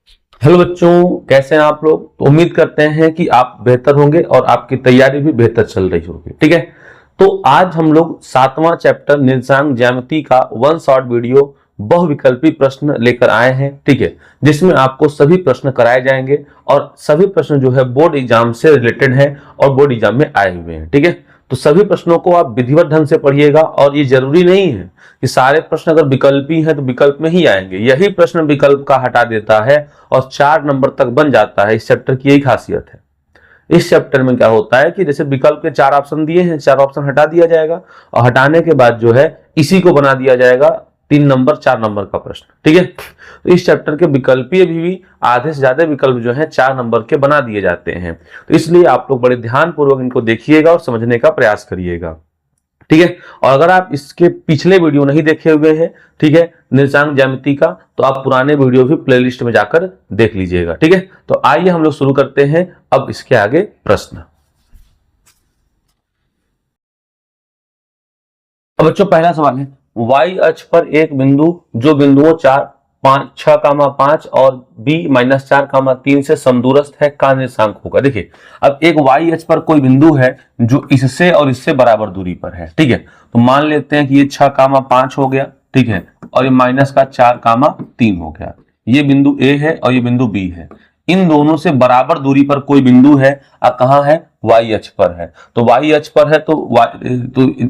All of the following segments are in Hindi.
हेलो बच्चों, कैसे हैं आप लोग। तो उम्मीद करते हैं कि आप बेहतर होंगे और आपकी तैयारी भी बेहतर चल रही होगी। ठीक है, तो आज हम लोग 7वां चैप्टर निर्देशांक ज्यामिति का वन शॉर्ट वीडियो बहुविकल्पी प्रश्न लेकर आए हैं। ठीक है, जिसमें आपको सभी प्रश्न कराए जाएंगे और सभी प्रश्न जो है बोर्ड एग्जाम से रिलेटेड है और बोर्ड एग्जाम में आए हुए हैं। ठीक है, तो सभी प्रश्नों को आप विधिवत ढंग से पढ़िएगा और ये जरूरी नहीं है कि सारे प्रश्न अगर विकल्पी हैं तो विकल्प में ही आएंगे। यही प्रश्न विकल्प का हटा देता है और 4 नंबर तक बन जाता है। इस चैप्टर की यही खासियत है। इस चैप्टर में क्या होता है कि जैसे विकल्प के 4 ऑप्शन दिए हैं, 4 ऑप्शन हटा दिया जाएगा और हटाने के बाद जो है इसी को बना दिया जाएगा 3 नंबर 4 नंबर का प्रश्न। ठीक है, तो इस चैप्टर के विकल्पीय भी आधे से ज्यादा विकल्प जो है 4 नंबर के बना दिए जाते हैं। तो इसलिए आप लोग बड़े ध्यान पूर्वक इनको देखिएगा और समझने का प्रयास करिएगा। ठीक है, और अगर आप इसके पिछले वीडियो नहीं देखे हुए हैं, ठीक है, निर्देशांक ज्यामिति का, तो आप पुराने वीडियो भी प्लेलिस्ट में जाकर देख लीजिएगा। ठीक है, तो आइए हम लोग शुरू करते हैं अब इसके आगे प्रश्न। अब बच्चों पहला सवाल है, y अक्ष पर एक बिंदु जो बिंदुओं 6,5 और b-4,3 से समदूरस्थ है का निर्देशांक होगा। देखिए, अब एक y अक्ष पर कोई बिंदु है जो इससे और इससे बराबर दूरी पर है। ठीक है, तो मान लेते हैं कि ये 6,5 हो गया। ठीक है, और ये -4,3 हो गया। ये बिंदु A है और ये बिंदु B है। इन दोनों से बराबर दूरी पर कोई बिंदु है, कहाँ है, y अक्ष पर है। तो y अक्ष पर है तो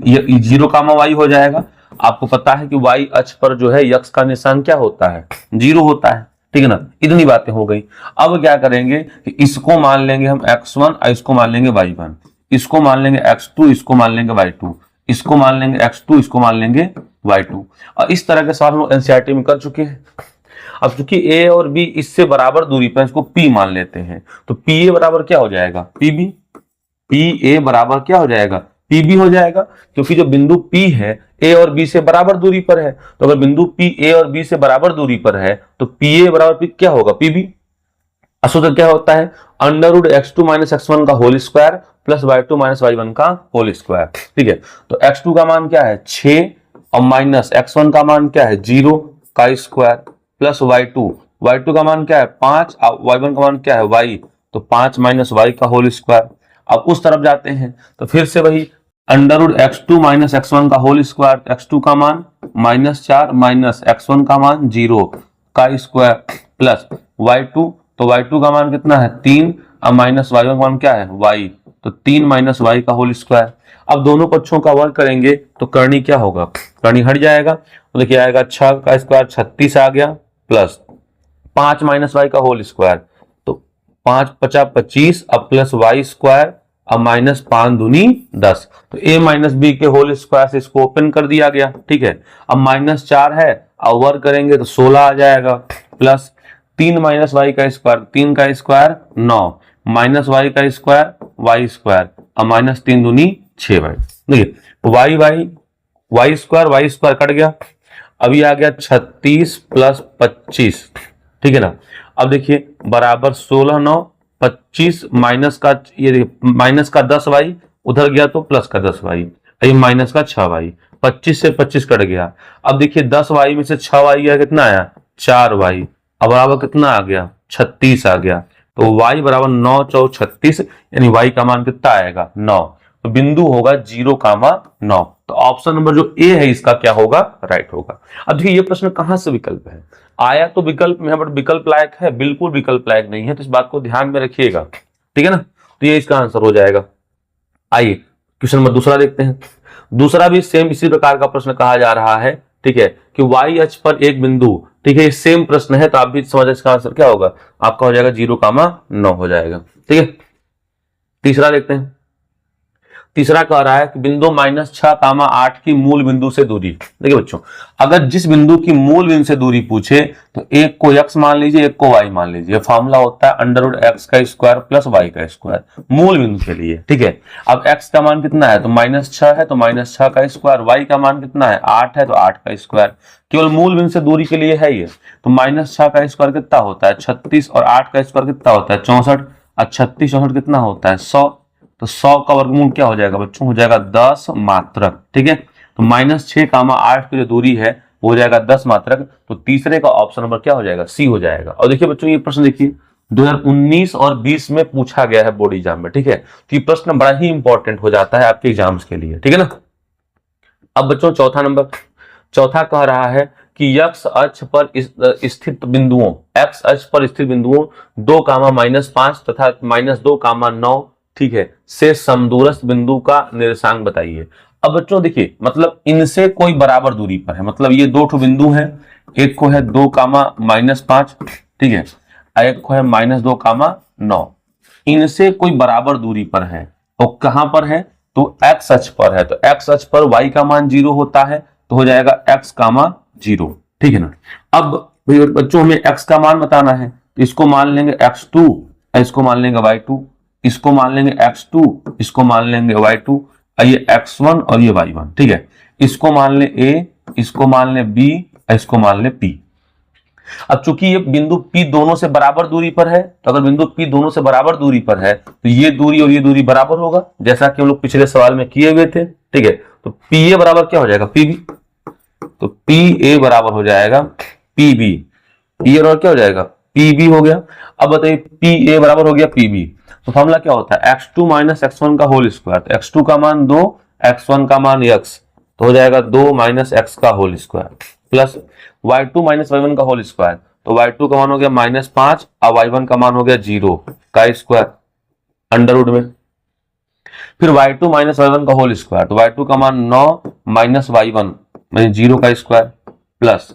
ये 0, y हो जाएगा। आपको पता है कि y अक्ष पर जो है x का निशान क्या होता है, 0 होता है। ठीक है ना, इतनी बातें हो गई। अब क्या करेंगे कि इसको मान लेंगे हम x1 और इसको मान लेंगे y1, इसको मान लेंगे x2, इसको मान लेंगे y2, इसको मान लेंगे x2, इसको मान लेंगे y2। और इस तरह के सवाल हम एनसीईआरटी में कर चुके हैं। अब चूंकि a और b इससे बराबर दूरी पर, इसको p मान लेते हैं, तो pa बराबर क्या हो जाएगा, pb। pa बराबर क्या हो जाएगा, pb हो जाएगा, क्योंकि जो बिंदु p है a और b से बराबर दूरी पर है। तो अगर बिंदु p a और b से बराबर दूरी पर है तो pa बराबर क्या होगा, pb। सूत्र क्या होता है, √x2 - x1 का whole square plus y2 - y1 का होल स्क्वायर। ठीक है, तो x2 का मान क्या है, 6 और माइनस x1 का मान क्या है, 0 का स्क्वायर प्लस y2 का मान क्या है, 5 और y1 का मान क्या है, y, तो 5 - y का होल स्क्वायर। अब उस तरफ जाते हैं तो फिर से वही √x2 - x1 का होल स्क्वायर, x2 का मान -4 माइनस x1 का मान 0 का स्क्वायर प्लस y2, तो y2 का मान कितना है, 3 और माइनस y1 का मान क्या है, y, तो 3 - y का होल स्क्वायर। अब दोनों पक्षों का वर्ग करेंगे तो करनी क्या होगा, करनी हट जाएगा। तो देखिए आएगा 6 का स्क्वायर 36 आ गया प्लस 5 - y का होल स्क्वायर, तो 5 × 5 = 25 अब प्लस y स्क्वायर अब -5 दूनी 10। तो a - b के होल स्क्वायर से इसको ओपन कर दिया गया। ठीक है, अब -4 है और वर्ग करेंगे तो 16 आ जाएगा प्लस 3 - y का स्क्वायर, 3 का स्क्वायर 9 माइनस y का स्क्वायर y स्क्वायर अब -3 दूनी 6y। देखिए y स्क्वायर कट गया, अभी आ गया 36 + 25। ठीक है ना, अब देखिए बराबर 16 9 25 माइनस का, ये माइनस का 10y उधर गया तो प्लस का 10y, ये माइनस का 6y, 25 से 25 कट गया। अब देखिए 10y में से 6y गया, कितना आया, 4y, अब बराबर कितना आ गया, 36 आ गया। तो y बराबर 9 × 4 = 36, यानी y का मान कितना आएगा, 9। तो बिंदु होगा 0,9। तो ऑप्शन नंबर जो ए है इसका क्या होगा, राइट होगा। अब देखिए ये प्रश्न कहां से विकल्प है, आया तो विकल्प में है बट विकल्प लायक है, बिल्कुल विकल्प लायक नहीं है, तो इस बात को ध्यान में रखिएगा। ठीक है ना, तो ये इसका आंसर हो जाएगा। आइए क्वेश्चन नंबर दूसरा देखते हैं। दूसरा भी सेम इसी प्रकार का प्रश्न कहा जा रहा है। ठीक है, कि y अक्ष पर एक बिंदु, ठीक है, सेम प्रश्न है तो आप भी समझ, इसका आंसर क्या होगा, आपका हो जाएगा 0,9 हो जाएगा। ठीक है, तीसरा देखते हैं। तीसरा कह रहा है कि बिंदु -6,8 की मूल बिंदु से दूरी। देखिए बच्चों, अगर जिस बिंदु की मूल बिंदु से दूरी पूछे तो एक को x मान लीजिए, एक को y मान लीजिए। फॉर्मूला होता है √x का स्क्वायर प्लस y का स्क्वायर मूल बिंदु के लिए। ठीक है, अब x का मान कितना है, तो -6 है तो -6 का स्क्वायर, y का मान कितना है, 8 है तो 8 का स्क्वायर। केवल मूल बिंदु से दूरी के लिए है ये। तो -6 का स्क्वायर कितना होता है, 36, और 8 का स्क्वायर कितना होता है, 64, और 36 64 कितना होता है, 100। तो 100 का वर्गमूल क्या हो जाएगा बच्चों, हो जाएगा 10 मात्रक। ठीक है, तो -6, 8 की जो दूरी है हो जाएगा 10 मात्रक। तो तीसरे का ऑप्शन नंबर क्या हो जाएगा, सी हो जाएगा। और देखिए बच्चों ये प्रश्न देखिए 2019 और 20 में पूछा गया है बोर्ड एग्जाम में, ठीक है। तो ये प्रश्न बड़ा ही इंपॉर्टेंट हो जाता है आपके एग्जाम्स के लिए, ठीक है ना। अब बच्चों चौथा नंबर, चौथा कह रहा है कि एक्स अक्ष पर स्थित बिंदुओं, एक्स अक्ष पर स्थित बिंदुओं 2, -5 तथा -2, 9, ठीक है, से समदूरस्थ बिंदु का निर्देशांक बताइए। अब बच्चों देखिए मतलब इनसे कोई बराबर दूरी पर है, मतलब ये दो ठो बिंदु है, एक को है 2, -5, ठीक है, एक को है -2, 9, इनसे कोई बराबर दूरी पर है। और कहां पर है, तो एक्स अक्ष पर है। तो एक्स अक्ष पर y का मान 0 होता है, तो हो जाएगा x, 0, ठीक है ना। अब बच्चों हमें x का मान बताना है, तो इसको मान लेंगे x2, इसको मान लेंगे y2, इसको मान लेंगे x2, इसको मान लेंगे y2, ये x1 और ये y1, ठीक है। इसको मान ले a, इसको मान ले b, इसको मान ले p। अब चूंकि ये बिंदु P दोनों से बराबर दूरी पर है, तो अगर बिंदु P दोनों से बराबर दूरी पर है तो ये दूरी और ये दूरी बराबर होगा, जैसा कि हम लोग पिछले सवाल में किए हुए थे, ठीक है। तो PA बराबर क्या हो जाएगा, PB। तो PA बराबर हो जाएगा PB, PA बराबर क्या हो जाएगा, PB हो गया। अब बताइए PA बराबर हो गया PB, तो फॉर्मूला क्या होता है, x2 - x1 का होल स्क्वायर। तो x2 का मान 2, x1 का मान x, तो हो जाएगा 2 - x का whole square plus y2 - y1 का होल स्क्वायर। तो y2 का मान हो गया -5 और y1 का मान हो गया 0 का स्क्वायर अंडर रूट में। फिर y2 - y1 का होल स्क्वायर, तो y2 का मान 9 -y1 यानी 0 का स्क्वायर प्लस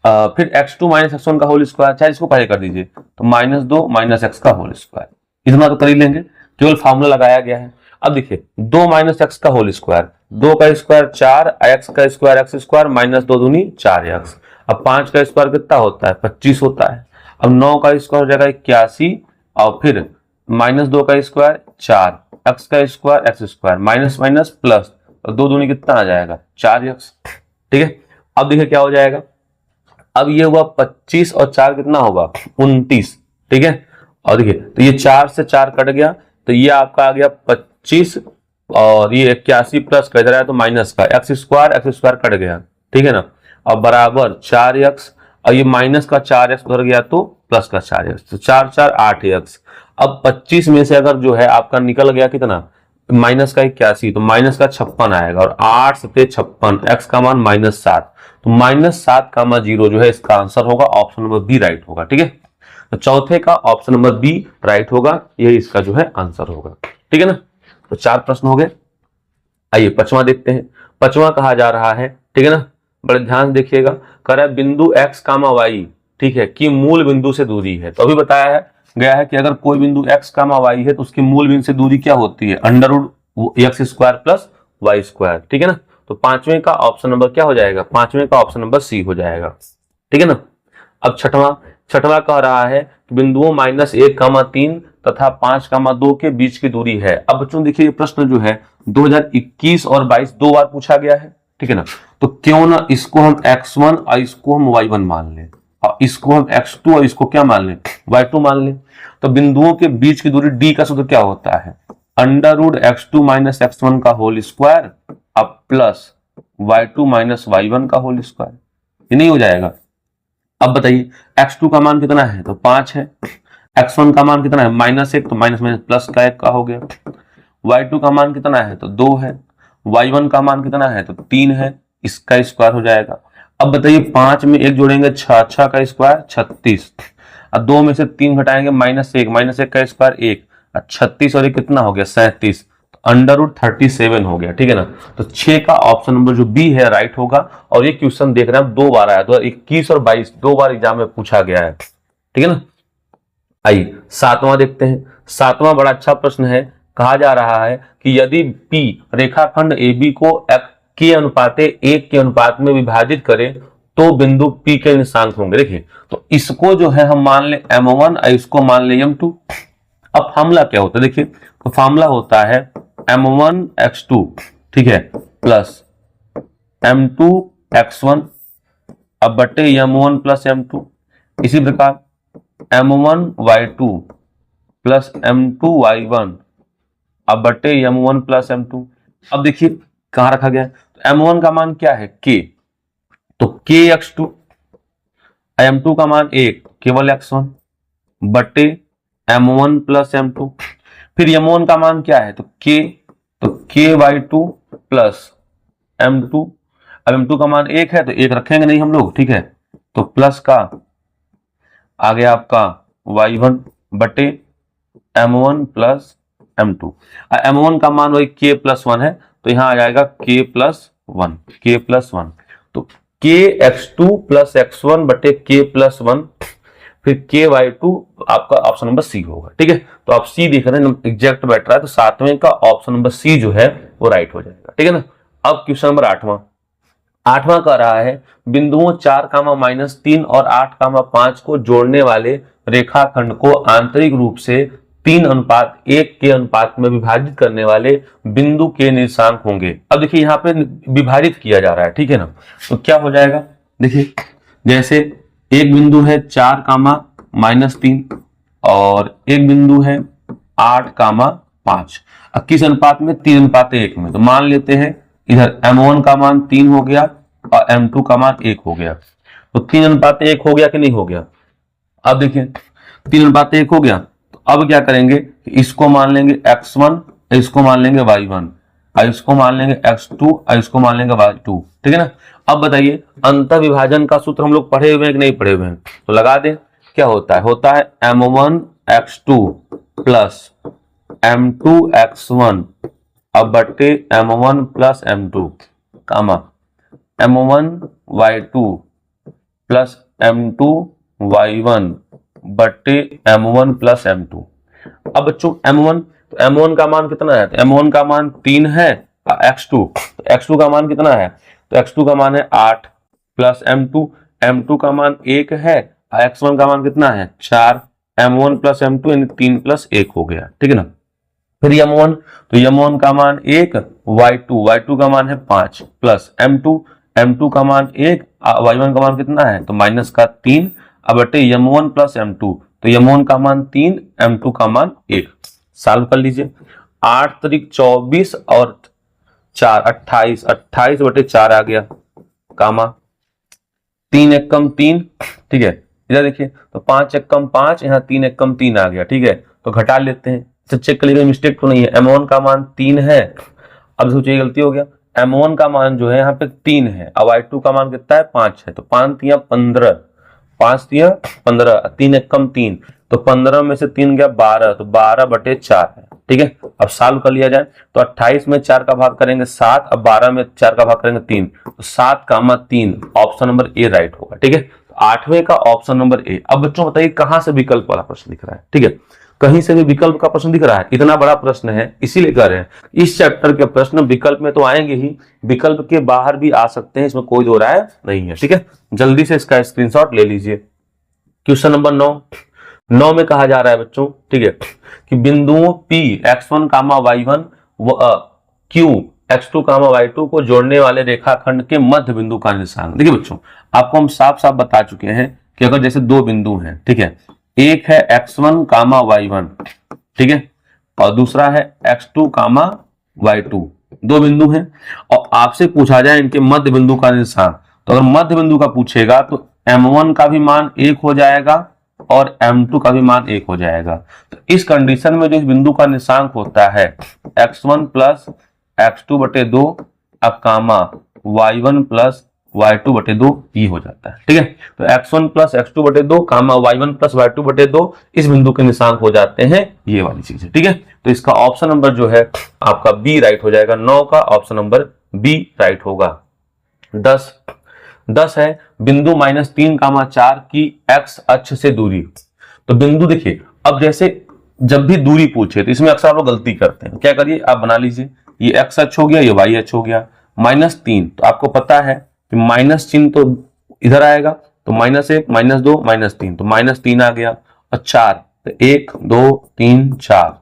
फिर x2 - x1 का होल स्क्वायर, चाहे इसको पहले कर दीजिए, तो -2 - x का होल स्क्वायर। इतना तो कर ही लेंगे, केवल फार्मूला लगाया गया है। अब देखिए 2 - x का होल स्क्वायर, 2 का स्क्वायर 4, x का स्क्वायर x स्क्वायर -2 दूनी 4x। अब 5 का स्क्वायर कितना होता है, 25 होता है। अब 9 का स्क्वायर हो जाएगा 81 और फिर -2 का स्क्वायर 4, x का square x square minus minus plus, तो 2 दूनी कितना आ जाएगा 4x, ठीक है। अब देखिए क्या हो जाएगा, अब ये हुआ 25 और 4 कितना होगा 29, ठीक है। और देखिए तो ये 4 से 4 कट गया, तो ये आपका आ गया 25 और ये 81 प्लस का इधर आया तो माइनस का x स्क्वायर कट गया, ठीक है ना। और बराबर 4x और ये माइनस का 4x उधर गया तो प्लस का 4x, तो 4 4 8x। अब 25 में से अगर जो है आपका निकल गया कितना माइनस का 81, तो माइनस का 56 आएगा और 8 7 56, x का मान -7, तो -7, 0 जो है इसका आंसर होगा, ऑप्शन नंबर बी राइट होगा, ठीक है। तो चौथे का ऑप्शन नंबर बी राइट होगा, यही इसका जो है आंसर होगा, ठीक है ना। तो 4 प्रश्न हो गए। आइए पांचवा देखते हैं। पांचवा कहा जा रहा है, ठीक है ना, बड़े ध्यान से देखिएगा, कह रहा है बिंदु x, y, ठीक है, कि मूल बिंदु से दूरी है। तो अभी बताया है गया है कि अगर कोई बिंदु x, y है तो उसकी मूल बिंदु से दूरी क्या होती है, √x² + y², ठीक है ना। तो पांचवें का ऑप्शन नंबर क्या हो जाएगा, पांचवें का ऑप्शन नंबर सी हो जाएगा, ठीक है ना। अब छठवां कह रहा है बिंदुओं -1, 3 तथा 5, 2 के बीच की दूरी है। अब बच्चों देखिए ये प्रश्न जो है 2021 और 22 दो बार पूछा गया है, ठीक है ना। तो क्यों ना इसको हम x1 और इसको हम y1 मान लें और इसको हम x2 और इसको क्या मान लें, y2 मान लें। तो बिंदुओं के बीच की दूरी d का सूत्र क्या होता है, √x2 - x1 का होल स्क्वायर अब प्लस y2 - y1 का होल स्क्वायर, ये नहीं हो जाएगा। अब बताइए x2 का मान कितना है, तो 5 है, x1 का मान कितना है -1, तो माइनस माइनस प्लस का 1 का हो गया, y2 का मान कितना है तो 2 है, y1 का मान कितना है तो 3 है, इसका स्क्वायर हो जाएगा। अब बताइए 5 में 1 जोड़ेंगे 6, 6 का स्क्वायर 36, अब 2 में से 3 घटाएंगे -1 का स्क्वायर 1, 36 और 1 कितना हो गया 37, √37 हो गया, ठीक है ना। तो 6 का ऑप्शन नंबर जो बी है राइट होगा। और ये क्वेश्चन देख रहे हैं आप 2 बार आया, 2021 और 22 दो बार एग्जाम में पूछा गया है, ठीक है ना। आइए सातवां देखते हैं। सातवां बड़ा अच्छा प्रश्न है, कहा जा रहा है कि यदि P रेखाखंड AB को के अनुपाते 1 के अनुपात में विभाजित करे तो बिंदु P के निर्देशांक होंगे। देखिए तो इसको जो है हम मान ले M1 और इसको मान ले M2। अब फार्मूला क्या होता है, देखिए तो फार्मूला होता है M1x2, ठीक है, प्लस M2x1 अब बटे M1 + M2। इसी प्रकार M1y2 प्लस M2y1 अब बटे M1 + M2। अब देखिए कहां रखा गया है, तो M1 का मान क्या है K, तो kx2 m2 का मान 1 केवल x1 बटे m1 प्लस m2। फिर m1 का मान क्या है, तो k/2 प्लस m2। अब m2 का मान 1 है तो 1 रखेंगे नहीं हम लोग, ठीक है, तो प्लस का आ गया आपका y1 बटे m1 प्लस m2। m1 का मान वही k+1 है तो यहां आ जाएगा k+1 तो kx2 प्लस x1 बटे k+1 फिर k/2 आपका ऑप्शन नंबर सी होगा, ठीक है। तो आप सी देख रहे हैं एग्जैक्ट बैठ रहा है, तो सातवें का ऑप्शन नंबर सी जो है वो राइट हो जाएगा, ठीक है ना। अब क्वेश्चन नंबर आठवां कह रहा है बिंदुओं 4, -3 और 8, 5 को जोड़ने वाले रेखाखंड को आंतरिक रूप से 3:1 के अनुपात में विभाजित करने वाले बिंदु के निर्देशांक होंगे। अब देखिए यहाँ पे विभाजित किया जा रहा है, ठीक है ना, तो क्या हो जाएगा, देखिए जैसे एक बिंदु है 4, -3 और एक बिंदु है 8, 5, किस अनुपात में, 3:1 में। तो मान लेते हैं इधर m1 का मान 3 हो गया और m2 का मान 1 हो गया, तो 3:1 हो गया कि नहीं हो गया। अब देखिए 3:1 हो गया, तो अब क्या करेंगे, इसको मान लेंगे x1, इसको मान लेंगे y1, इसको मान लेंगे x2 और इसको मान लेंगे y2, ठीक है ना। अब बताइए अंतर विभाजन का सूत्र हम लोग पढ़े हुए हैं कि नहीं पढ़े हुए हैं, तो लगा दें। क्या होता है m1x2 प्लस m2x1 अब बटे m1 प्लस m2 कामा m1y2 प्लस m2y1 बटे m1 प्लस m2। अब बच्चों m1, तो m1 का मान कितना है, तो m1 का मान 3 है, x2, तो x2 का मान कितना है, तो x2 का मान है 8 प्लस m2 का मान 1 है, x1 का मान कितना है 4, m1 प्लस m2 यानी 3 + 1 हो गया, ठीक है ना। फिर m1, तो m1 का मान 1, y2 का मान है 5 प्लस m2 का मान 1, y1 का मान कितना है, तो माइनस का 3 अब बटे m1 प्लस m2, तो m1 का मान 3, m2 का मान 1। सॉल्व कर लीजिए, 8 त्रिक 24 और 4 28, 28 बटे 4 आ गया कामा 3 एकम 3, ठीक है। इधर देखिए तो 5 एकम 5, यहाँ 3 एकम 3 आ गया, ठीक है, तो घटा लेते हैं, चेक कर लीजिए मिस्टेक तो नहीं है। m1 का मान 3 है, अब सोचिए गलती हो गया, m1 का मान जो है यहाँ पे 3 है, अब y2 का मान कितना है 5 है, तो 5 तिया 15, 5 तिया 15, 3 एकम 3, तो 15 में से 3 गया 12, तो 12 बटे 4 है, ठीक है। अब सॉल्व कर लिया जाए, तो 28 में 4 का भाग करेंगे 7, अब 12 में 4 का भाग करेंगे 3, तो 7, 3 ऑप्शन नंबर ए राइट होगा, ठीक है। तो 8वें का ऑप्शन नंबर ए। अब बच्चों बताइए कहां से विकल्प वाला प्रश्न दिख रहा है, ठीक है, कहीं से भी विकल्प का प्रश्न दिख रहा है, इतना बड़ा प्रश्न है इसीलिए कर रहे हैं। इस चैप्टर के प्रश्न विकल्प में तो आएंगे ही, विकल्प के बाहर भी आ सकते हैं, इसमें कोई दो राय नहीं है, ठीक है। जल्दी से इसका स्क्रीनशॉट ले लीजिए। क्वेश्चन नंबर 9 में कहा जा रहा है बच्चों, ठीक है, कि बिंदुओं P x1, y1 व Q x2, y2 को जोड़ने वाले रेखाखंड के मध्य बिंदु का निर्देशांक। देखिए बच्चों आपको हम साफ साफ बता चुके हैं कि अगर जैसे दो बिंदु हैं, ठीक है, एक है x1, y1, ठीक है, और दूसरा है x2, y2, दो बिंदु हैं और आपसे पूछा जाए इनके मध्य बिंदु का निर्देशांक, तो अगर मध्य बिंदु का पूछेगा तो m1 का भी मान 1 हो जाएगा और m2 का भी मान 1 हो जाएगा। तो इस कंडीशन में जो इस बिंदु का निर्देशांक होता है x1 प्लस x2 बटे 2 अब कामा y1 प्लस y2 बटे 2 ये हो जाता है, ठीक है। तो x1 प्लस x2 बटे 2 कामा y1 प्लस y2 बटे 2 इस बिंदु के निर्देशांक हो जाते हैं ये वाली चीजें, ठीक है। तो इसका ऑप्शन नंबर जो है आपका बी राइट हो जाएगा, 9 का ऑप्शन नंबर बी राइट होगा। 10 है बिंदु -3, 4 की x अक्ष से दूरी। तो बिंदु देखिए अब जैसे जब भी दूरी पूछे तो इसमें अक्सर आप लोग गलती करते हैं, क्या करिए आप बना लीजिए, ये x अक्ष हो गया, ये y अक्ष हो गया, -3 तो आपको पता है कि माइनस चिन्ह तो इधर आएगा, तो -1 -2 -3 तो -3 आ गया, और 4 तो 1 2 3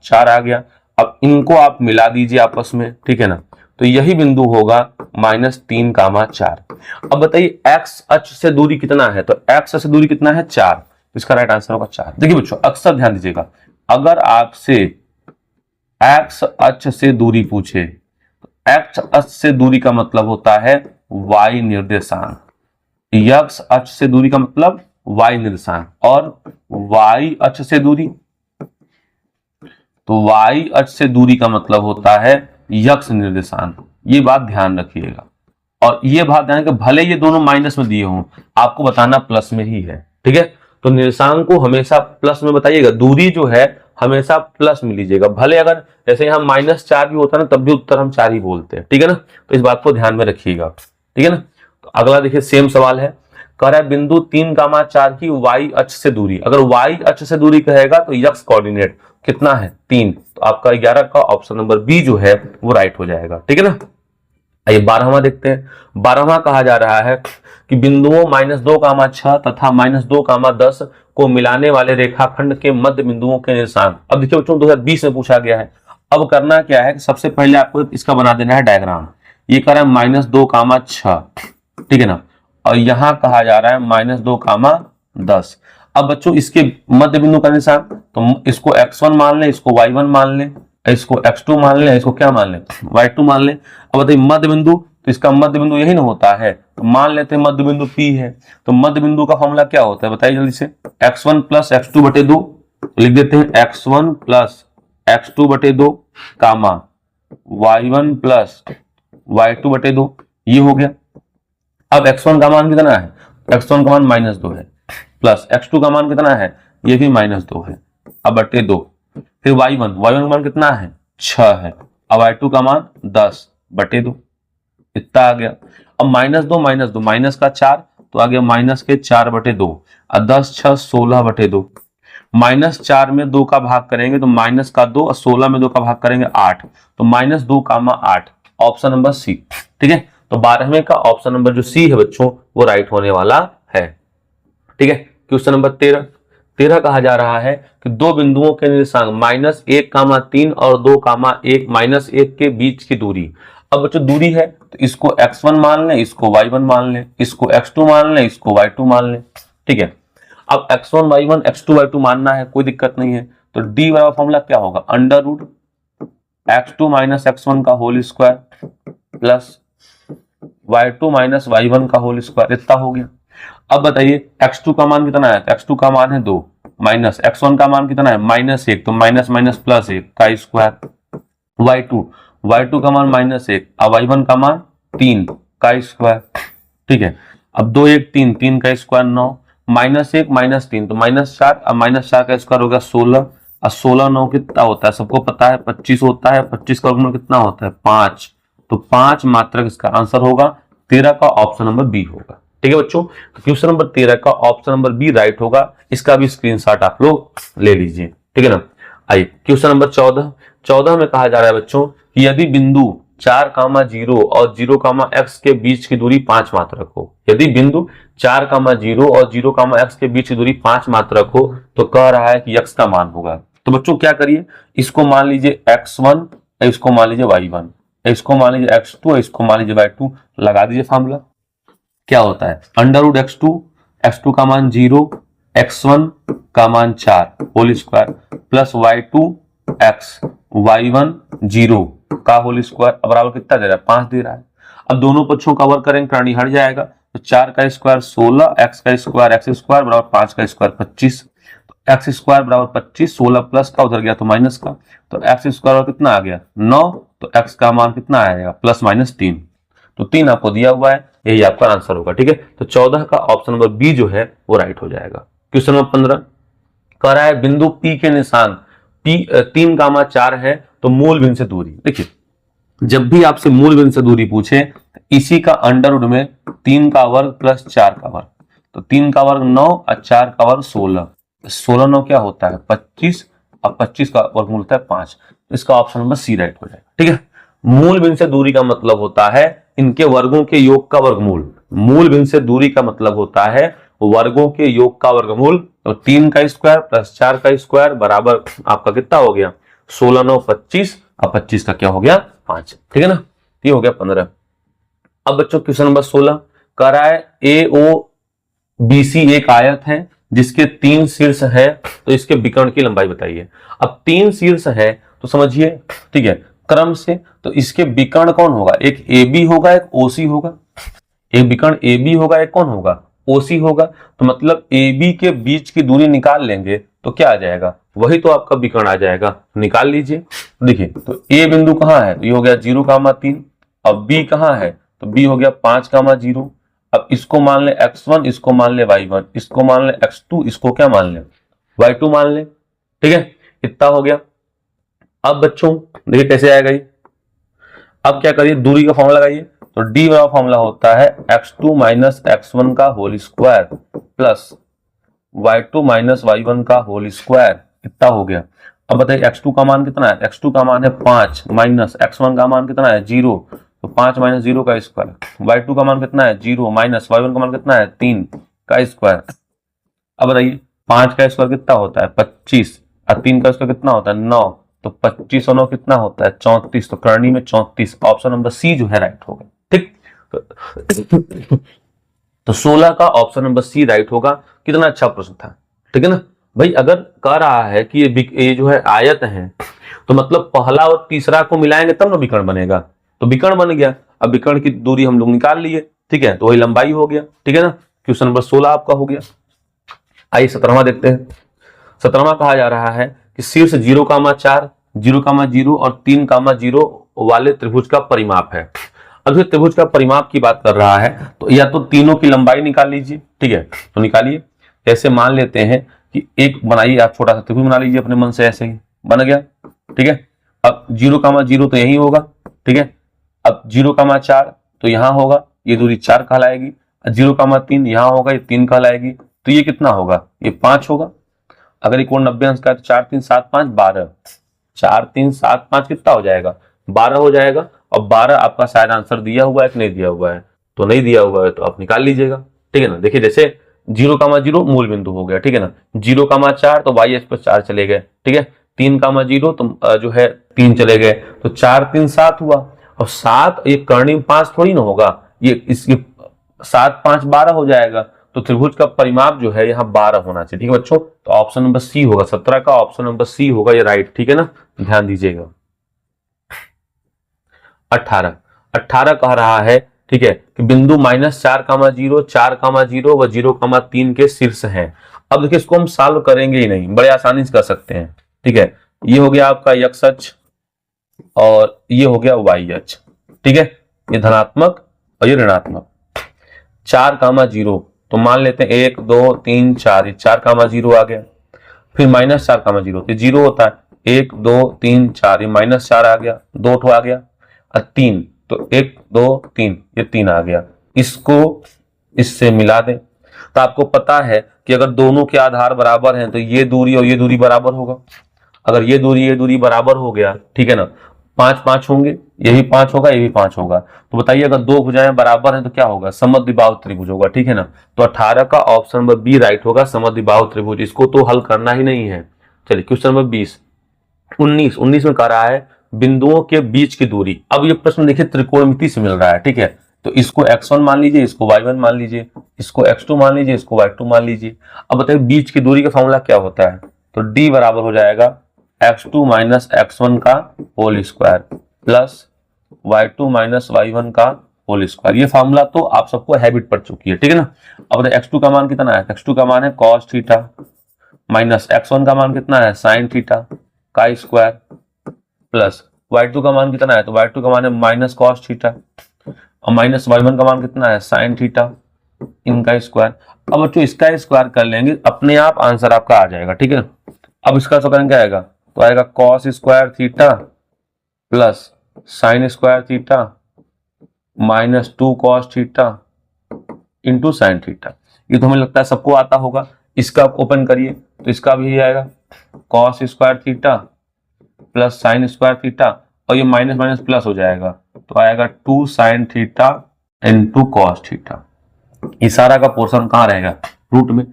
4 आ गया। अब इनको आप मिला दीजिए आपस में, ठीक है ना, तो यही बिंदु होगा -3, 4। अब बताइए x अक्ष से दूरी कितना है, तो x अक्ष से दूरी कितना है 4, तो इसका राइट आंसर होगा 4। देखिए बच्चों अक्सर ध्यान दीजिएगा, अगर आपसे x अक्ष से दूरी पूछे तो x अक्ष से दूरी का मतलब होता है y निर्देशांक, x अक्ष से दूरी का मतलब y निर्देशांक, और y अक्ष से दूरी, तो y अक्ष से दूरी का मतलब होता है x निर्देशांक। ये बात ध्यान रखिएगा, और ये बात ध्यान कि भले ये दोनों माइनस में दिए हों, आपको बताना प्लस में ही है, ठीक है। तो निर्देशांक को हमेशा प्लस में बताइएगा, दूरी जो है हमेशा प्लस में लीजिएगा, भले अगर जैसे यहाँ -4 भी होता है ना, तब भी उत्तर हम 4 ही बोलते हैं, ठीक है ना। तो इस बात को ध्यान में रखिएगा, ठीक है ना। तो अगला देखिए सेम सवाल है, कह रहा है बिंदु 3,4 की y अक्ष से दूरी। अगर y अक्ष से दूरी कहेगा तो x कोऑर्डिनेट कितना है 3, तो आपका 11 का ऑप्शन नंबर बी जो है वो राइट हो जाएगा, ठीक है ना। आइए 12वां देखते हैं। 12वां कहा जा रहा है कि बिंदुओं -2,6 तथा -2,10 को मिलाने वाले रेखाखंड के मध्य बिंदुओं के निर्देशांक। अब देखिए बच्चों 2020 में पूछा गया है। अब करना क्या है कि सबसे पहले आपको इसका बना देना है डायग्राम। ये कह रहा है -2,6, ठीक है ना, और यहां कहा जा रहा है -2,10। अब बच्चों इसके मध्य बिंदु का निर्देशांक, तो इसको x1 मान लें, इसको y1 मान लें, इसको x2 मान लें, इसको क्या मान लें y2 मान लें। अब बताइए मध्य बिंदु, तो इसका मध्य बिंदु यही ना होता है, तो मान लेते हैं मध्य बिंदु P है। तो मध्य बिंदु का फॉर्मूला क्या होता है बताइए जल्दी से, x1 + x2/2, लिख देते हैं x1 + x2/2 कामा y1 + y2/2, ये हो गया। अब x1 का मान कितना है, x1 का मान -2 है, प्लस x2 का मान कितना है, ये भी -2 है, अब बटे 2। फिर y1 का मान कितना है 6 है, अब y2 का मान 10/2, इतना आ गया। अब -2 माइनस का 4, तो आ गया -4/2, और 10 6 16/2। -4 में 2 का भाग करेंगे तो -2, और 16 में 2 का भाग करेंगे 8, तो -2,8 ऑप्शन नंबर सी, ठीक है। तो 12वें का ऑप्शन नंबर जो सी है बच्चों वो राइट होने वाला है, ठीक है। क्वेश्चन नंबर 13 कहा जा रहा है कि दो बिंदुओं के निर्देशांक -1,3 और 2,1 -1 के बीच की दूरी। अब बच्चों दूरी है तो इसको x1 मान लें, इसको y1 मान लें, इसको x2 मान लें, इसको y2 मान लें, ठीक है। अब x1 y1 x2 y2 मानना है, कोई दिक्कत नहीं है। तो d वाला फॉर्मूला क्या होगा, √x2 - x1 का whole square plus y2 - y1 का होल स्क्वायर, इतना हो गया। अब बताइए x2 का मान कितना है, x2 का मान है 2, माइनस x1 का मान कितना है -1, तो माइनस प्लस 1 का स्क्वायर, y2 का मान -1, अब y1 का मान 3 का स्क्वायर, ठीक है। अब 2 1 3, 3 का स्क्वायर 9, -1 -3 तो -4, अब -4 का स्क्वायर हो गया 16, और 16 9 कितना होता है सबको पता है 25 होता है, 25 का वर्गमूल कितना होता है 5, तो 5 मात्रक इसका आंसर होगा। 13 का ऑप्शन नंबर बी होगा, ठीक है बच्चों। तो क्वेश्चन नंबर 13 का ऑप्शन नंबर बी राइट होगा, इसका भी स्क्रीनशॉट आप लोग ले लीजिए, ठीक है ना। आइए क्वेश्चन नंबर 14 में कहा जा रहा है बच्चों कि यदि बिंदु 4,0 और 0,x के बीच की दूरी 5 मात्रक हो, यदि बिंदु 4,0 और 0,x के बीच की दूरी 5 मात्रक हो, तो कह रहा है कि x का मान होगा। तो बच्चों क्या करिए, इसको मान लीजिए x1, इसको मान लीजिए y1, इसको मान लीजिए x2, इसको मान लीजिए y2, लगा दीजिए फॉर्मूला। क्या होता है √x2 का मान 0, x1 का मान 4 whole square plus y2 x y1 0 का होल स्क्वायर, बराबर कितना दे रहा है 5 दे रहा है। अब दोनों पक्षों का वर्ग करेंगे, करनी हट जाएगा, तो 4 का स्क्वायर 16, x का स्क्वायर x स्क्वायर बराबर 5 का स्क्वायर 25, तो x स्क्वायर बराबर 25, 16 प्लस का उधर गया तो माइनस का, तो x स्क्वायर कितना आ गया 9, तो x का मान कितना आएगा +-3, तो 3 आपको दिया हुआ है, यही आपका आंसर होगा, ठीक है। तो 14 का ऑप्शन नंबर बी जो है वो राइट हो जाएगा। क्वेश्चन नंबर 15 कह रहा है बिंदु P के निशान P 3,4 है, तो मूल बिंदु से दूरी। देखिए जब भी आपसे मूल बिंदु से दूरी पूछे, इसी का अंडर में 3 का वर्ग प्लस 4 का वर्ग, तो 3 का वर्ग 9 और 4 का वर्ग 16, 16 9 क्या होता है 25, और 25 का वर्गमूल होता है 5, इसका ऑप्शन नंबर सी राइट हो जाएगा, ठीक है। मूल बिंदु से दूरी का मतलब होता है इनके वर्गों के योग का वर्गमूल। मूल बिंदु से दूरी का मतलब होता है वर्गों के योग का वर्गमूल, तो 3 का स्क्वायर प्लस 4 का स्क्वायर बराबर आपका कितना हो गया 16 9 25, और 25 का क्या हो गया 5, ठीक है ना। ये हो गया 15। अब बच्चों क्वेश्चन नंबर 16 कह रहा है AOBC एक आयत है जिसके 3 शीर्ष है, तो इसके विकर्ण की लंबाई बताइए। अब 3 शीर्ष है तो समझिए, ठीक है, क्रम से, तो इसके विकर्ण कौन होगा, एक AB होगा एक OC होगा। एक विकर्ण ए बी होगा, एक कौन होगा, ओसी होगा। तो मतलब ए बी के बीच की दूरी निकाल लेंगे तो क्या आ जाएगा, वही तो आपका विकर्ण आ जाएगा, निकाल लीजिए। देखिए तो ए बिंदु कहाँ है, तो ये हो गया 0,3। अब बी कहाँ है, तो बी हो गया 5,0। अब इसको मान ले x1, इसको मान ले y1, इसको मान ले x2, इसको क्या मान ले, y2 मान ले। ठीक है, इतना हो गया। अब बच्चों देखिए कैसे आएगा ये, अब क्या करिए, दूरी का फॉर्मूला लगाइए। तो डी वाला फॉर्मूला होता है x2 माइनस x1 का whole square plus y2 minus y1 का होल स्क्वायर, इतना हो गया। अब बताइए x2 का मान कितना है, x2 का मान है 5 माइनस x1 का मान कितना है 0, तो 5 माइनस 0 का स्क्वायर, y2 का मान कितना है 0 माइनस y1 का मान कितना है 3 का स्क्वायर। अब बताइए 5 का स्क्वायर कितना होता है 25 और 3 का स्क्वायर कितना होता है 9, तो 25 और 9 कितना होता है 34, तो करनी में 34, ऑप्शन नंबर सी जो है राइट होगा। ठीक, तो 16 का ऑप्शन नंबर सी राइट होगा। कितना अच्छा प्रश्न था, ठीक है ना भाई। अगर कह रहा है कि ये जो है आयत है, तो मतलब पहला और तीसरा को मिलाएंगे तब ना विकर्ण बनेगा, तो विकर्ण बन गया। अब विकर्ण की दूरी हम लोग निकाल लिए, ठीक है, तो वही लंबाई हो गया, ठीक है ना। क्वेश्चन नंबर 16 आपका हो गया। आइए 17वां देखते हैं। 17वां कहा जा रहा है कि शीर्ष 0,4, 0,0 और 3,0 वाले त्रिभुज का परिमाप है। अब ये त्रिभुज का परिमाप की बात कर रहा है, तो या तो तीनों की लंबाई निकाल लीजिए, ठीक है, तो निकालिए। ऐसे मान लेते हैं कि एक बनाइए, आप छोटा सा त्रिभुज बना लीजिए अपने मन से, ऐसे ही बन गया, ठीक है। अब 0,0 तो यही होगा, ठीक है। अब 0,4 तो यहां होगा, ये दूरी 4 कहलाएगी। 0,3 यहां होगा, ये 3 कहलाएगी, तो ये कितना होगा, ये 5 होगा। अगर ये कोण 90 अंश का है तो 4 3 7 5 12, 4 3 7 5 कितना हो जाएगा 12 हो जाएगा। और 12 आपका शायद आंसर दिया हुआ है कि नहीं दिया हुआ है, तो नहीं दिया हुआ है तो आप निकाल लीजिएगा, ठीक है ना। देखिए जैसे 0,0 मूल बिंदु हो गया, ठीक है ना। 0,4 तो वाई एक्स पर 4 चले गए, ठीक है। 3,0 तो जो है 3 चले गए, तो 4 3 7 हुआ। और 7 ये कर्णी 5 थोड़ी ना होगा, ये इसकी 7 5 12 हो जाएगा। तो त्रिभुज का परिमाप जो है यहाँ 12 होना चाहिए, ठीक है बच्चों। तो ऑप्शन नंबर सी होगा, 17 का ऑप्शन नंबर सी होगा ये राइट, ठीक है ना, ध्यान दीजिएगा। 18 कह रहा है, ठीक है, कि बिंदु -4,0, 4,0 व 0,3 के शीर्ष हैं। अब देखिए इसको हम सॉल्व करेंगे ही नहीं, बड़े आसानी से कर सकते हैं, ठीक है। ये हो गया आपका x अक्ष और ये हो गया y अक्ष, ठीक है। ये धनात्मक और ये ऋणात्मक। 4,0 तो मान लेते हैं 1 2 3 4, ये 4,0 आ गया। फिर -4,0 तो 0 होता है, 1 2 3 4, ये -4 आ गया, 2 ठो आ गया। और 3 तो 1 2 3, ये 3 आ गया। इसको इससे मिला दें, तो आपको पता है कि अगर दोनों के आधार बराबर हैं तो ये दूरी और ये दूरी बराबर होगा। अगर ये दूरी बराबर हो गया, ठीक है ना, 5 5 होंगे, ये भी 5 होगा, ये भी 5 होगा। तो बताइए अगर दो भुजाएं बराबर हैं तो क्या होगा, समद्विबाहु त्रिभुज होगा, ठीक है ना। तो 18 का ऑप्शन नंबर बी राइट होगा, समद्विबाहु त्रिभुज। इसको तो हल करना ही नहीं है। चलिए क्वेश्चन नंबर 19 में कह रहा है बिंदुओं के बीच की दूरी। अब ये प्रश्न देखिए त्रिकोणमिति से मिल रहा है, ठीक है। तो इसको x1 मान लीजिए, इसको y1 मान लीजिए, इसको x2 मान लीजिए, इसको y2 मान लीजिए। अब बताइए बीच की दूरी का फॉर्मूला क्या होता है, तो d बराबर हो जाएगा x2 माइनस x1 का whole square plus y2 minus y1 का होल स्क्वायर। ये फॉर्मूला तो आप सबको हैबिट पड़ चुकी है, ठीक है ना। अब बताइए x2 का मान कितना है, x2 का मान है cos थीटा माइनस x1 का मान कितना है sin थीटा का स्क्वायर प्लस y2 का मान कितना है, तो y2 का मान है माइनस cos थीटा और माइनस y1 का मान कितना है sin थीटा इनका स्क्वायर। अब बच्चों इसका स्क्वायर कर लेंगे, अपने आप आंसर आपका आ जाएगा, ठीक है। अब इसका स्क्वायर क्या आएगा, तो आएगा cos square theta plus sin square theta minus 2 cos theta into sine theta. ये तो हमें लगता है सबको आता होगा। इसका ओपन करिए तो इसका भी आएगा cos square theta plus sine square theta और ये माइनस माइनस प्लस हो जाएगा, तो आएगा 2 sine theta into cos theta. ये सारा का पोर्शन कहाँ रहेगा, रूट में।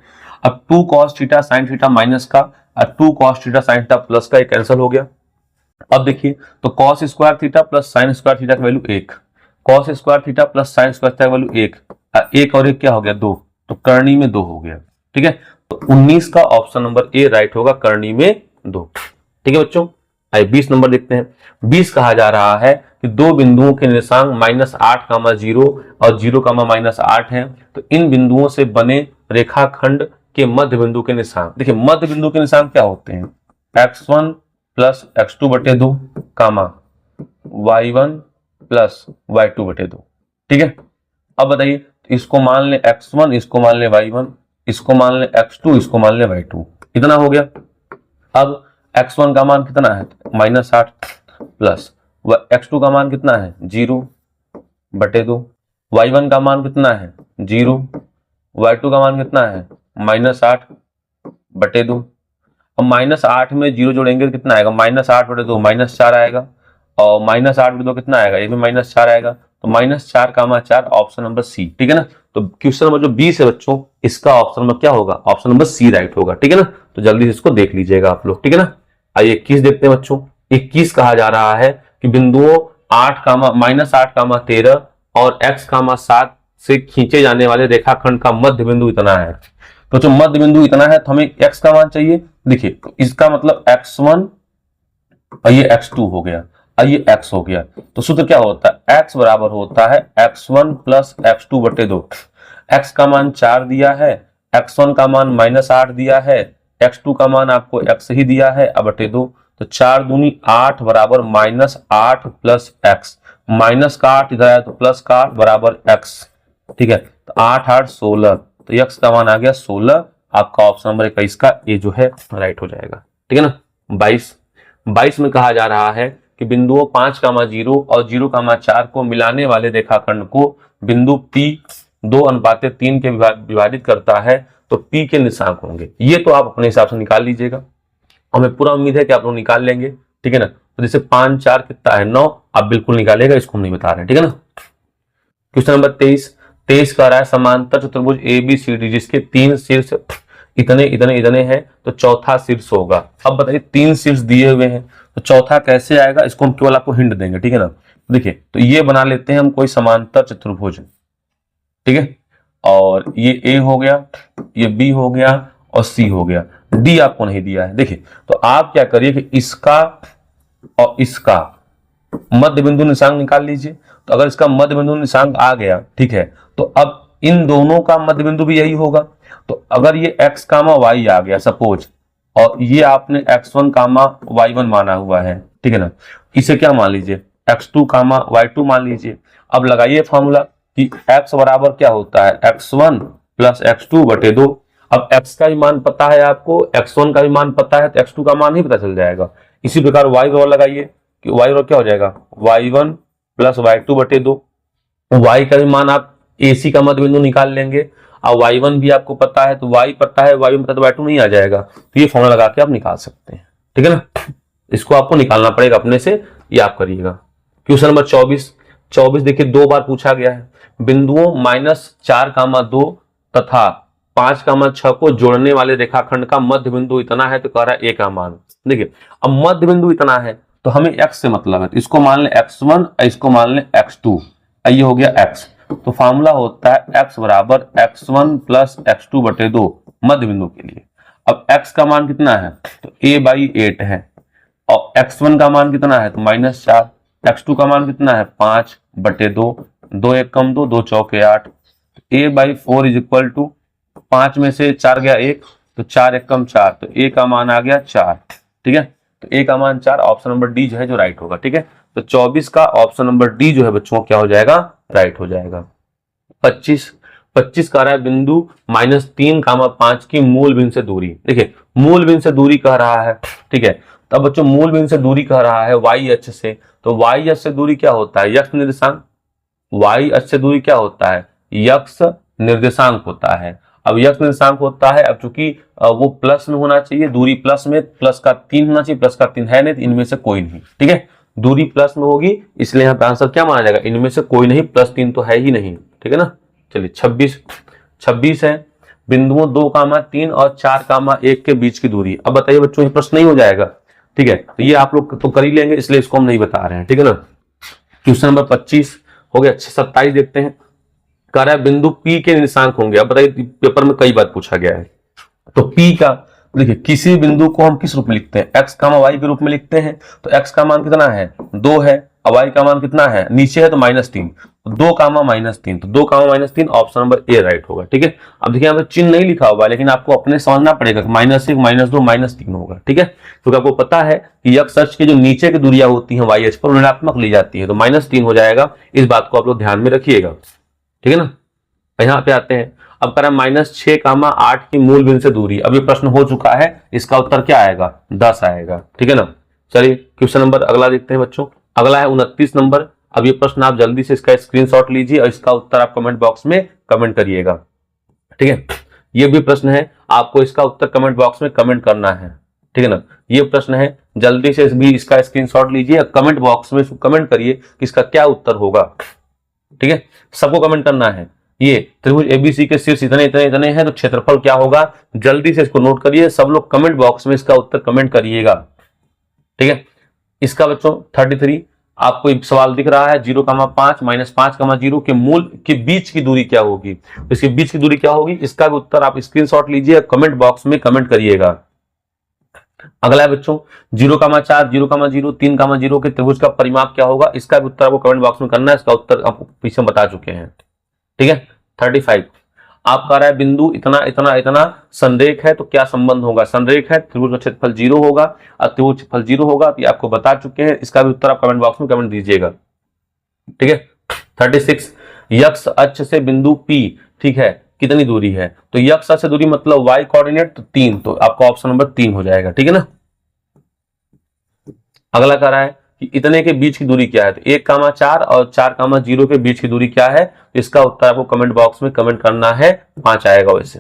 अब 2 cos theta sine theta minus का और 2 cos theta sine theta plus का, एक कैंसिल हो गया। अब देखिए तो cos square theta plus sine square theta की value 1, cos square theta plus sine square theta की वैल्यू 1 और 1 क्या हो गया 2, तो करनी में 2 हो गया, ठीक है। तो 19 का ऑप्शन नंबर ए राइट होगा, करनी में 2, ठीक है बच्चों। आइए 20 नंबर देखते हैं। 20 कहा जा रहा है कि दो बिंदुओं के निर्देशांक -8, 0 और 0, -8 है। तो इन बिंदुओं से बने रेखाखंड के मध्य बिंदु के निर्देशांक। देखिए मध्य बिंदु के निर्देशांक क्या होते हैं, x1 प्लस x2/2 कामा y1 प्लस y2/2। ठीक है, अब बताइए इसको मान ले x1, इसको मान ले y1, इसको मान ले x2, इसको मान ले y2, इतना हो गया। अब x1 का मान कितना है, -8 प्लस x2 का मान कितना है, 0/2, y1 का मान कितना है, 0, y2 का मान कितना है, -8/2। अब -8 में 0 जोड़ेंगे तो कितना आएगा, -8/2 -4 आएगा, और -8/2 कितना आएगा, ये भी -4 आएगा। तो -4, 4 ऑप्शन नंबर सी। ठीक है ना, तो क्वेश्चन नंबर जो 20 है बच्चों, इसका ऑप्शन नंबर क्या होगा, ऑप्शन नंबर सी राइट होगा। ठीक है ना, तो जल्दी से इसको देख लीजिएगा आप लोग। ठीक है ना, आइए 21 देखते हैं बच्चों। 21 कहा जा रहा है कि बिंदुओं -8, 13 और x, 7 से खींचे जाने वाले रेखाखंड का मध्य बिंदु इतना है। तो जो मध्य बिंदु इतना है तो हमें x का मान चाहिए। देखिए तो इसका मतलब x1 और ये x2 हो गया और ये x हो गया। तो सूत्र क्या होता है, x बराबर होता है x1 प्लस x2/2। x का मान 4 दिया है, x1 का मान -8 दिया है, x2 का मान आपको x ही दिया है अब /2। तो 4 दूनी 8 बराबर -8 प्लस x, माइनस का 8 इधर आया तो प्लस का 8 बराबर x। ठीक है, तो 8 8 16, तो x का मान आ गया 16। आपका ऑप्शन नंबर 21 का ए जो है राइट हो जाएगा। ठीक है ना। 22 में कहा जा रहा है कि बिंदुओं 5, 0 और 0, 4 को मिलाने वाले रेखाखंड को बिंदु P 2:3 के विभाजित करता है तो P के निर्देशांक होंगे। ये तो आप अपने हिसाब से निकाल लीजिएगा, हमें पूरा उम्मीद है कि आप लोग निकाल लेंगे। ठीक है ना, तो जैसे 5 4 कितना है 9, आप बिल्कुल निकालेगा, इसको हम नहीं बता रहे हैं। ठीक है ना। क्वेश्चन नंबर 23 कह रहा है समांतर चतुर्भुज ABCD जिसके 3 शीर्ष इतने हैं तो चौथा शीर्ष होगा। अब बताइए 3 शीर्ष दिए हुए हैं तो चौथा कैसे आएगा, इसको हम केवल आपको हिंट देंगे। ठीक है ना, देखिए तो ये बना लेते हैं हम कोई समांतर चतुर्भुज। ठीक है, और ये A हो गया, ये B हो गया और C हो गया, D आपको नहीं दिया है। देखिए तो आप क्या करिए कि इसका और इसका मध्य बिंदु निशांक निकाल लीजिए। तो अगर इसका मध्य बिंदु निशांक आ गया, ठीक है, तो अब इन दोनों का मध्य बिंदु भी यही होगा। तो अगर ये x, y आ गया सपोज, और ये आपने x1, y1 माना हुआ है, ठीक है ना, इसे क्या मान लीजिए x2, y2 मान लीजिए। अब लगाइए फॉर्मूला कि x बराबर क्या होता है, x1 प्लस x2/2। अब x का भी मान पता है आपको, x1 का भी मान पता है, तो x2 का मान ही पता चल जाएगा। इसी प्रकार y बराबर लगाइए कि y बराबर क्या हो जाएगा, y1 प्लस y2/2। y का भी मान आप AC का मध्य बिंदु निकाल लेंगे, और y1 भी आपको पता है, तो y पता है, y1 पता है, तो y2 नहीं आ जाएगा। तो ये फॉर्मूला लगा के आप निकाल सकते हैं। ठीक है ना, इसको आपको निकालना पड़ेगा अपने से, ये आप करिएगा। क्वेश्चन नंबर 24 देखिए 2 बार पूछा गया है। बिंदुओं -4, 2 तथा 5, 6 को जोड़ने वाले रेखाखंड का मध्य बिंदु इतना है, तो कह रहा है A का मान। देखिए अब मध्य बिंदु इतना है तो हमें x से मतलब है, तो इसको मान ले x1, इसको मान ले x2, ये हो गया x। तो फॉर्मूला होता है x बराबर x1 प्लस x2/2 मध्य बिंदु के लिए। अब x का मान कितना है, तो a/8 है, और x1 का मान कितना है, तो -4, x2 का मान कितना है 5/2, 2 1 कम 2, 2 चौके 8, a/4 इज इक्वल टू 5 में से 4 गया 1, तो 4 1 कम 4, तो a का मान आ गया 4। ठीक है, तो a का मान 4, ऑप्शन नंबर डी जो है जो राइट होगा। ठीक है, तो 24 का ऑप्शन नंबर डी जो है बच्चों क्या हो जाएगा, राइट हो जाएगा। 25 कह रहा है बिंदु -3, 5 की मूल बिंदु से दूरी। देखिए मूल बिंदु से दूरी कह रहा है, ठीक है, तब बच्चों मूल बिंदु से दूरी कह रहा है y अक्ष से, तो y अक्ष से दूरी क्या होता है, यक्ष निर्देशांक। y अक्ष से दूरी क्या होता है, यक्ष निर्देशांक होता है। अब यक्ष निर्देशांक होता है, अब चूंकि वो प्लस में होना चाहिए, दूरी प्लस में, प्लस का 3 होना चाहिए, प्लस का 3 है नहीं, तो इनमें से कोई नहीं। ठीक है, दूरी प्लस में होगी, इसलिए यहाँ पे आंसर क्या माना जाएगा, इनमें से कोई नहीं, +3 तो है ही नहीं। ठीक है ना, चलिए 26 है बिंदुओं 2, 3 और 4, 1 के बीच की दूरी। अब बताइए बच्चों ये प्रश्न नहीं हो जाएगा। ठीक है, तो ये आप लोग तो कर ही लेंगे, इसलिए इसको हम नहीं बता रहे हैं। ठीक है ना। क्वेश्चन नंबर 25 हो गया। 27 देखते हैं, कह रहा है बिंदु P के निर्देशांक होंगे। अब बताइए पेपर में कई बार पूछा गया है, तो P का देखिए किसी बिंदु को हम किस रूप में लिखते हैं, x कामा y के रूप में लिखते हैं। तो x का मान कितना है 2 है, और y का मान कितना है नीचे है तो -3, 2 कामा -3, तो 2 कामा -3 ऑप्शन नंबर ए राइट होगा। ठीक है, अब देखिए यहाँ पे चिन्ह नहीं लिखा हुआ है, लेकिन आपको अपने समझना पड़ेगा -1 -2 -3 होगा। ठीक है, क्योंकि आपको पता है कि x अक्ष के जो नीचे की दूरियां होती हैं y अक्ष पर ऋणात्मक ली जाती है, तो -3 हो जाएगा। इस बात को आप लोग ध्यान में रखिएगा। ठीक है ना, यहाँ पे आते हैं। अब करें -6 कामा 8 की मूल बिंदु से दूरी। अब ये प्रश्न हो चुका है, इसका उत्तर क्या आएगा 10 आएगा। ठीक है ना, चलिए क्वेश्चन नंबर अगला देखते हैं बच्चों। अगला है 29 नंबर। अब ये प्रश्न आप जल्दी से इसका स्क्रीनशॉट लीजिए और इसका उत्तर आप कमेंट बॉक्स में कमेंट करिएगा। ठीक है, ये भी प्रश्न है, आपको इसका उत्तर कमेंट बॉक्स में कमेंट करना है। ठीक है ना, ये प्रश्न है, जल्दी से भी इसका स्क्रीनशॉट लीजिए, कमेंट बॉक्स में कमेंट करिए कि इसका क्या उत्तर होगा। ठीक है, सबको कमेंट करना है। ये त्रिभुज एबीसी के शीर्ष इतने इतने इतने हैं, तो क्षेत्रफल क्या होगा, जल्दी से इसको नोट करिए। सब लोग कमेंट बॉक्स में इसका उत्तर कमेंट करिएगा। ठीक है, इसका बच्चों 33 आपको एक सवाल दिख रहा है, 0,5 -5,0 के मूल के बीच की दूरी क्या होगी। इसके बीच की दूरी क्या होगी, इसका भी उत्तर आप स्क्रीनशॉट लीजिए, कमेंट बॉक्स में कमेंट करिएगा। अगला है बच्चों 0,4 0,0 3,0 के त्रिभुज का परिमाप क्या होगा। इसका भी उत्तर आपको कमेंट बॉक्स में करना है। इसका उत्तर आप पीछे बता चुके हैं। ठीक है, 35 आप कह रहा है बिंदु इतना इतना इतना संरेख है, तो क्या संबंध होगा। संरेख है, त्रिभुज का क्षेत्रफल 0 होगा और त्रिभुज क्षेत्रफल 0 होगा, तो ये आपको बता चुके हैं। इसका भी उत्तर आप कमेंट बॉक्स में कमेंट दीजिएगा। ठीक है, 36 यक्ष अक्ष से बिंदु P ठीक है कितनी दूरी है। तो यक्ष अक्ष से दूरी मतलब y कोऑर्डिनेट तो 3, तो आपका ऑप्शन नंबर 3 हो जाएगा। ठीक है ना, अगला कह रहा है कि इतने के बीच की दूरी क्या है। तो 1,4 और 4,0 के बीच की दूरी क्या है। तो इसका उत्तर आपको कमेंट बॉक्स में कमेंट करना है, 5 आएगा वैसे।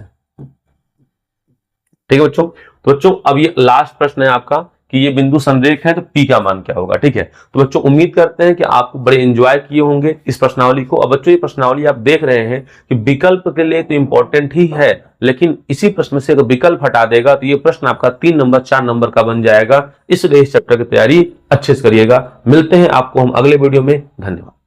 ठीक है बच्चों, तो बच्चों अब ये लास्ट प्रश्न है आपका कि ये बिंदु संरेख है, तो P का मान क्या होगा। ठीक है, तो बच्चों उम्मीद करते हैं कि आप बड़े एंजॉय किए होंगे इस प्रश्नावली को। अब बच्चों ये प्रश्नावली आप देख रहे हैं कि विकल्प के लिए तो इंपॉर्टेंट ही है, लेकिन इसी प्रश्न से अगर विकल्प हटा देगा तो ये प्रश्न आपका 3 नंबर 4 नंबर का बन जाएगा। इसलिए इस चैप्टर की तैयारी अच्छे से करिएगा। मिलते हैं आपको हम अगले वीडियो में। धन्यवाद।